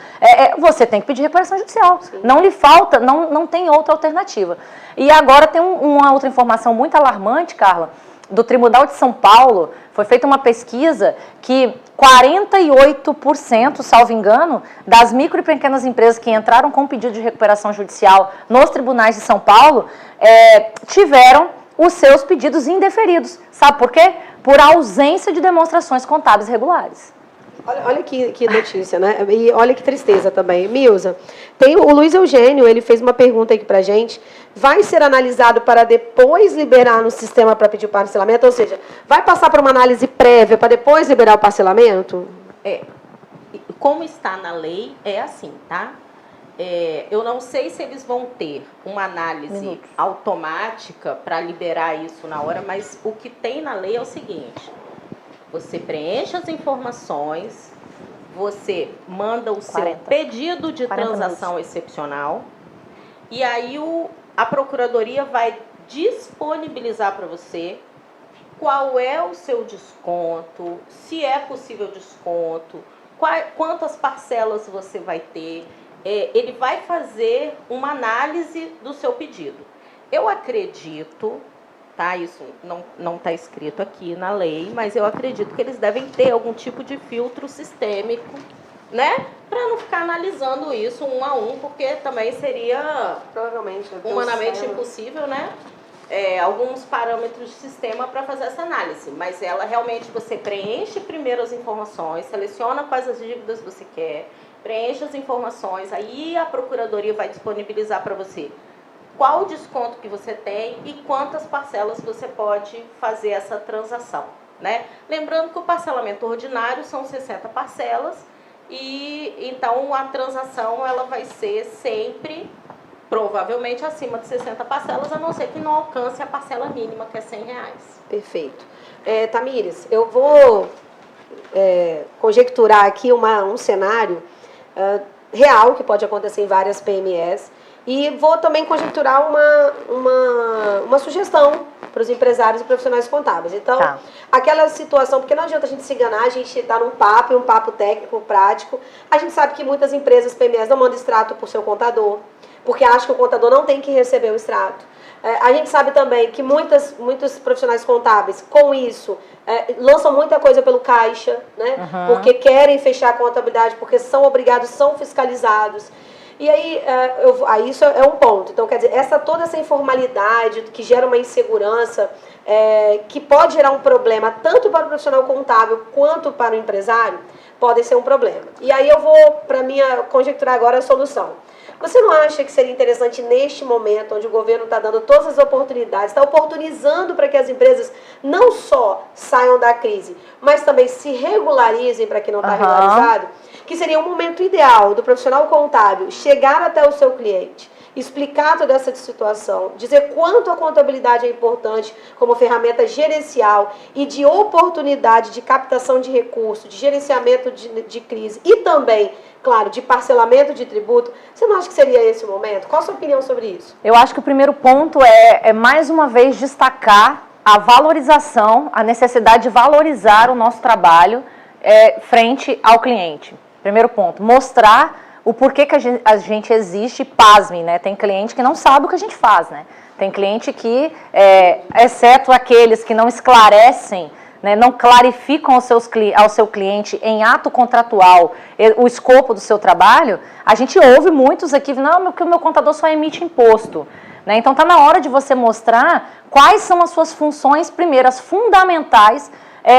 você tem que pedir recuperação judicial. Sim. Não lhe falta, não tem outra alternativa. E agora tem uma outra informação muito alarmante, Carla, do Tribunal de São Paulo. Foi feita uma pesquisa que 48%, salvo engano, das micro e pequenas empresas que entraram com pedido de recuperação judicial nos tribunais de São Paulo tiveram os seus pedidos indeferidos. Sabe por quê? Por ausência de demonstrações contábeis regulares. Olha que notícia, né? E olha que tristeza também. Milza, tem o Luiz Eugênio, ele fez uma pergunta aqui pra gente. Vai ser analisado para depois liberar no sistema para pedir o parcelamento? Ou seja, vai passar por uma análise prévia para depois liberar o parcelamento? Como está na lei, é assim, tá? Eu não sei se eles vão ter uma análise automática para liberar isso na hora, mas o que tem na lei é o seguinte: você preenche as informações, você manda o seu pedido de transação excepcional e aí a Procuradoria vai disponibilizar para você qual é o seu desconto, se é possível desconto, quantas parcelas você vai ter. Ele vai fazer uma análise do seu pedido. Eu acredito... Tá? Isso não está escrito aqui na lei, mas eu acredito que eles devem ter algum tipo de filtro sistêmico, né? Para não ficar analisando isso um a um, porque também seria provavelmente humanamente impossível, né? Alguns parâmetros de sistema para fazer essa análise, mas ela realmente, você preenche primeiro as informações, seleciona quais as dívidas você quer, preenche as informações, aí a Procuradoria vai disponibilizar para você qual o desconto que você tem e quantas parcelas você pode fazer essa transação. né? Lembrando que o parcelamento ordinário são 60 parcelas e então a transação ela vai ser sempre provavelmente acima de 60 parcelas, a não ser que não alcance a parcela mínima, que é R$100. Perfeito. Tamires, eu vou conjecturar aqui um cenário real que pode acontecer em várias PMEs e vou também conjecturar uma sugestão para os empresários e profissionais contábeis. Então, aquela situação, porque não adianta a gente se enganar, a gente está num papo técnico, prático. A gente sabe que muitas empresas PMEs não mandam extrato para o seu contador, porque acham que o contador não tem que receber o extrato. A gente sabe também que muitos profissionais contábeis, com isso, lançam muita coisa pelo caixa, né? Porque querem fechar a contabilidade, porque são obrigados, são fiscalizados. E aí, isso é um ponto. Então, quer dizer, toda essa informalidade que gera uma insegurança, que pode gerar um problema tanto para o profissional contábil quanto para o empresário, podem ser um problema. E aí eu vou, para conjecturar agora a solução. Você não acha que seria interessante, neste momento, onde o governo está dando todas as oportunidades, está oportunizando para que as empresas não só saiam da crise, mas também se regularizem para quem não está regularizado, que seria um momento ideal do profissional contábil chegar até o seu cliente, explicar toda essa situação, dizer quanto a contabilidade é importante como ferramenta gerencial e de oportunidade de captação de recursos, de gerenciamento de crise e também, claro, de parcelamento de tributo. Você não acha que seria esse o momento? Qual a sua opinião sobre isso? Eu acho que o primeiro ponto é mais uma vez, destacar a valorização, a necessidade de valorizar o nosso trabalho frente ao cliente. Primeiro ponto, mostrar o porquê que a gente existe, pasmem, né? Tem cliente que não sabe o que a gente faz, né? Tem cliente que, exceto aqueles que não esclarecem, né, não clarificam ao seu cliente em ato contratual o escopo do seu trabalho, a gente ouve muitos aqui, não, porque o meu contador só emite imposto. Né? Então está na hora de você mostrar quais são as suas funções, primeiras, fundamentais,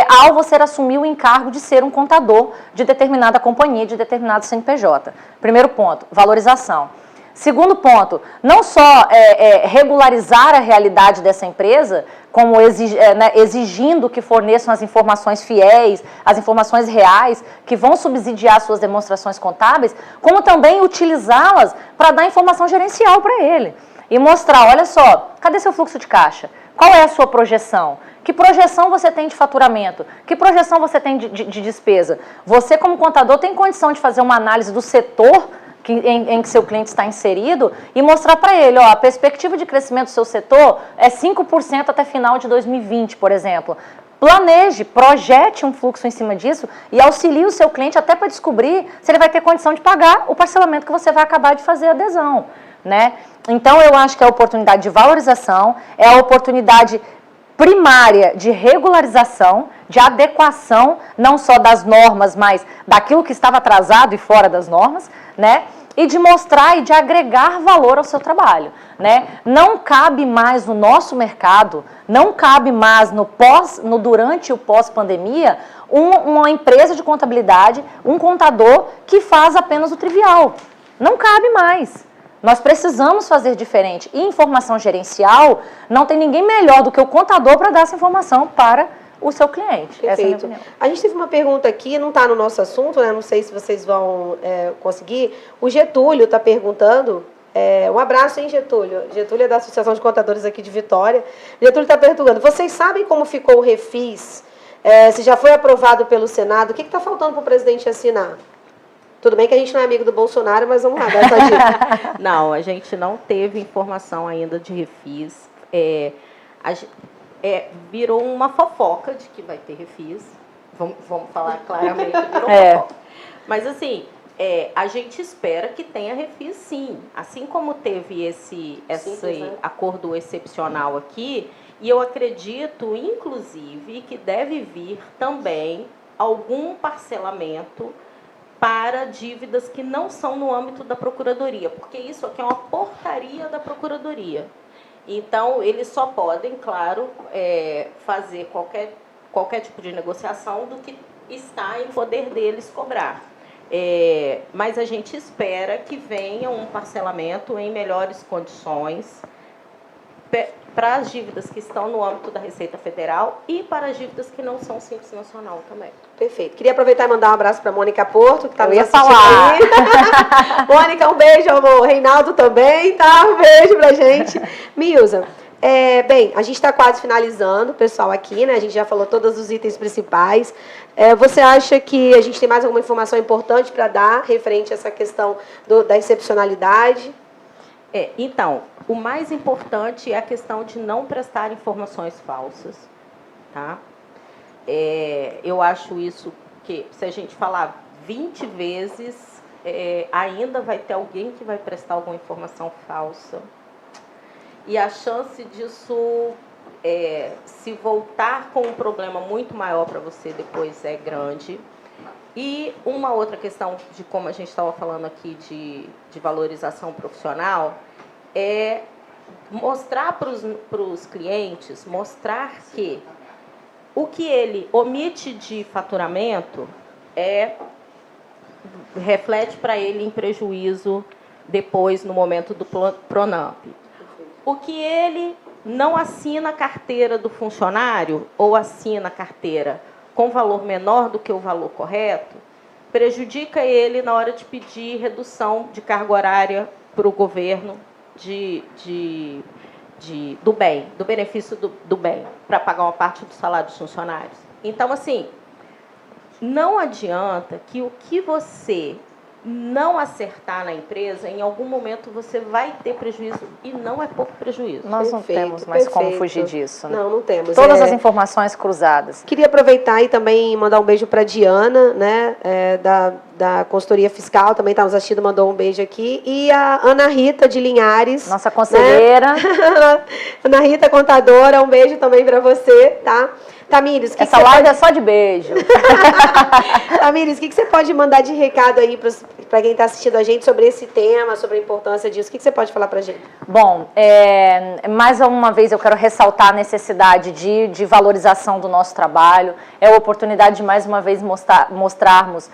ao você assumir o encargo de ser um contador de determinada companhia, de determinado CNPJ. Primeiro ponto, valorização. Segundo ponto, não só regularizar a realidade dessa empresa, como exigindo que forneçam as informações fiéis, as informações reais, que vão subsidiar suas demonstrações contábeis, como também utilizá-las para dar informação gerencial para ele. E mostrar, olha só, cadê seu fluxo de caixa? Qual é a sua projeção? Que projeção você tem de faturamento? Que projeção você tem de despesa? Você, como contador, tem condição de fazer uma análise do setor em que seu cliente está inserido e mostrar para ele, ó, a perspectiva de crescimento do seu setor é 5% até final de 2020, por exemplo. Planeje, projete um fluxo em cima disso e auxilie o seu cliente até para descobrir se ele vai ter condição de pagar o parcelamento que você vai acabar de fazer a adesão, né? Então, eu acho que é a oportunidade de valorização, é a oportunidade primária de regularização, de adequação, não só das normas, mas daquilo que estava atrasado e fora das normas, né? E de mostrar e de agregar valor ao seu trabalho, né? Não cabe mais no nosso mercado, não cabe mais durante e o pós-pandemia, uma empresa de contabilidade, um contador que faz apenas o trivial. Não cabe mais. Nós precisamos fazer diferente. E informação gerencial, não tem ninguém melhor do que o contador para dar essa informação para o seu cliente. Perfeito. Essa é a minha opinião. A gente teve uma pergunta aqui, não está no nosso assunto, né? Não sei se vocês vão conseguir. O Getúlio está perguntando. Um abraço, hein, Getúlio? Getúlio é da Associação de Contadores aqui de Vitória. Getúlio está perguntando, vocês sabem como ficou o refis? Se já foi aprovado pelo Senado, o que está faltando para o presidente assinar? Tudo bem que a gente não é amigo do Bolsonaro, mas vamos lá, dá essa dica. Não, a gente não teve informação ainda de refis. Virou uma fofoca de que vai ter refis. Vamos falar claramente, virou fofoca. Mas assim, a gente espera que tenha refis sim. Assim como teve esse acordo excepcional aqui, e eu acredito, inclusive, que deve vir também algum parcelamento para dívidas que não são no âmbito da Procuradoria, porque isso aqui é uma portaria da Procuradoria. Então, eles só podem, claro, fazer qualquer tipo de negociação do que está em poder deles cobrar. Mas a gente espera que venha um parcelamento em melhores condições, para as dívidas que estão no âmbito da Receita Federal e para as dívidas que não são Simples Nacional também. Perfeito. Queria aproveitar e mandar um abraço para a Mônica Porto, que está nos assistindo falar. aí. Mônica, um beijo, amor. Reinaldo também, tá? Um beijo pra gente. Milza, bem, a gente está quase finalizando, pessoal, aqui, né? A gente já falou todos os itens principais. Você acha que a gente tem mais alguma informação importante para dar referente a essa questão da excepcionalidade? Então, o mais importante é a questão de não prestar informações falsas, tá? Eu acho isso que, se a gente falar 20 vezes, ainda vai ter alguém que vai prestar alguma informação falsa. E a chance disso se voltar com um problema muito maior para você depois é grande. E uma outra questão de como a gente estava falando aqui de valorização profissional é mostrar para os clientes, mostrar que o que ele omite de faturamento reflete para ele em prejuízo depois no momento do Pronamp. O que ele não assina a carteira do funcionário ou assina a carteira com valor menor do que o valor correto, prejudica ele na hora de pedir redução de carga horária para o governo do bem, do benefício do bem, para pagar uma parte do salário dos funcionários. Então, assim, não adianta que o que você não acertar na empresa, em algum momento você vai ter prejuízo, e não é pouco prejuízo. Nós não temos mais como fugir disso. Né? Não temos. Todas as informações cruzadas. Queria aproveitar e também mandar um beijo para a Diana, né, da consultoria fiscal, também está nos assistindo, mandou um beijo aqui. E a Ana Rita de Linhares. Nossa conselheira. Né? Ana Rita, contadora, um beijo também para você, tá? Tamires, essa live é só de beijo. Tamires, o que você pode mandar de recado aí para quem está assistindo a gente sobre esse tema, sobre a importância disso? O que você pode falar para a gente? Bom, mais uma vez eu quero ressaltar a necessidade de valorização do nosso trabalho. É a oportunidade de mais uma vez mostrarmos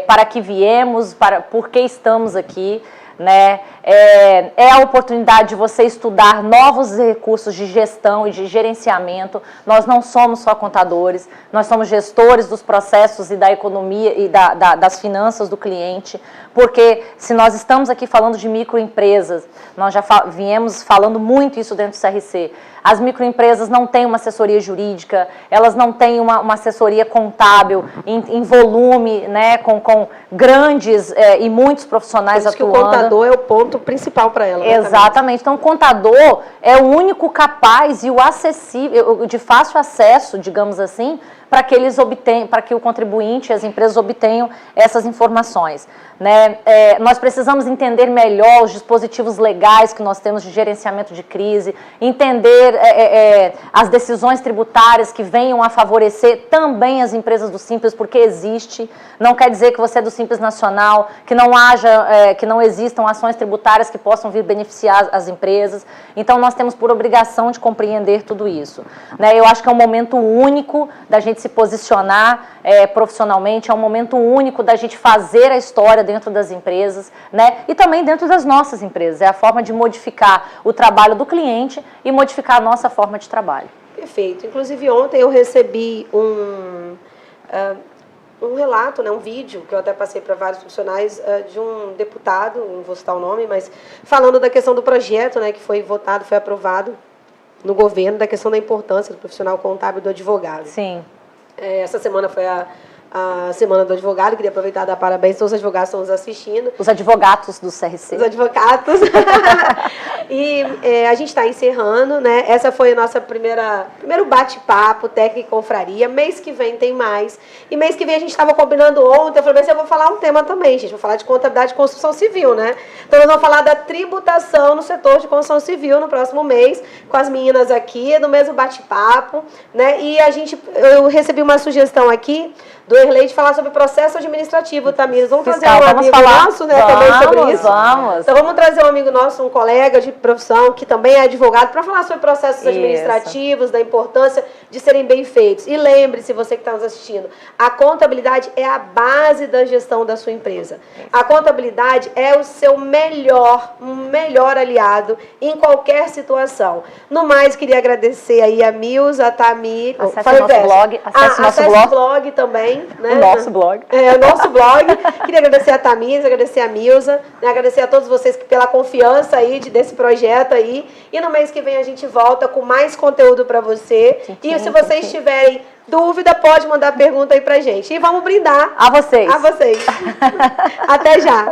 para que viemos, por que estamos aqui. Né? É a oportunidade de você estudar novos recursos de gestão e de gerenciamento. Nós não somos só contadores, nós somos gestores dos processos e da economia e das finanças do cliente, porque se nós estamos aqui falando de microempresas, nós já viemos falando muito isso dentro do CRC, as microempresas não têm uma assessoria jurídica, elas não têm uma assessoria contábil em volume, né, com grandes e muitos profissionais atuando. Por isso que o contador é o ponto principal para ela. Exatamente. Então, o contador é o único capaz e o acessível, de fácil acesso, digamos assim, para que o contribuinte e as empresas obtenham essas informações. Né? Nós precisamos entender melhor os dispositivos legais que nós temos de gerenciamento de crise, entender as decisões tributárias que venham a favorecer também as empresas do Simples, porque existe. Não quer dizer que você é do Simples Nacional, que não existam ações tributárias que possam vir beneficiar as empresas. Então, nós temos por obrigação de compreender tudo isso. Né? Eu acho que é um momento único da gente se posicionar profissionalmente, é um momento único da gente fazer a história dentro das empresas, né? E também dentro das nossas empresas. É a forma de modificar o trabalho do cliente e modificar a nossa forma de trabalho. Perfeito. Inclusive, ontem eu recebi um relato, né, um vídeo, que eu até passei para vários profissionais, de um deputado, não vou citar o nome, mas falando da questão do projeto, né, que foi votado, foi aprovado no governo, da questão da importância do profissional contábil e do advogado. Sim. Essa semana foi a Semana do Advogado, queria aproveitar e dar parabéns, todos os advogados estão nos assistindo. Os advogados do CRC. Os advogados. E a gente está encerrando, né? Essa foi a nossa primeiro bate-papo, técnica e confraria. Mês que vem tem mais. E mês que vem a gente estava combinando ontem, eu falei, mas eu vou falar um tema também, gente. Vou falar de contabilidade e construção civil, né? Então nós vamos falar da tributação no setor de construção civil no próximo mês, com as meninas aqui, no mesmo bate-papo, né? E eu recebi uma sugestão aqui do Erlei de falar sobre processo administrativo, Tamires. Vamos trazer um amigo nosso, né, também sobre isso? Vamos. Então vamos trazer um amigo nosso, um colega de profissão, que também é advogado, para falar sobre processos administrativos, da importância, de serem bem feitos. E lembre-se, você que está nos assistindo, a contabilidade é a base da gestão da sua empresa. A contabilidade é o seu melhor aliado em qualquer situação. No mais, queria agradecer aí a Milza, a Tamir. Acesse o nosso blog. Acesse o blog também. Né? O nosso blog. O nosso blog. Queria agradecer a Tamir, agradecer a Milza, né? Agradecer a todos vocês pela confiança aí desse projeto aí. E no mês que vem a gente volta com mais conteúdo para você. E se vocês tiverem dúvida, pode mandar pergunta aí pra gente. E vamos brindar. A vocês. A vocês. Até já.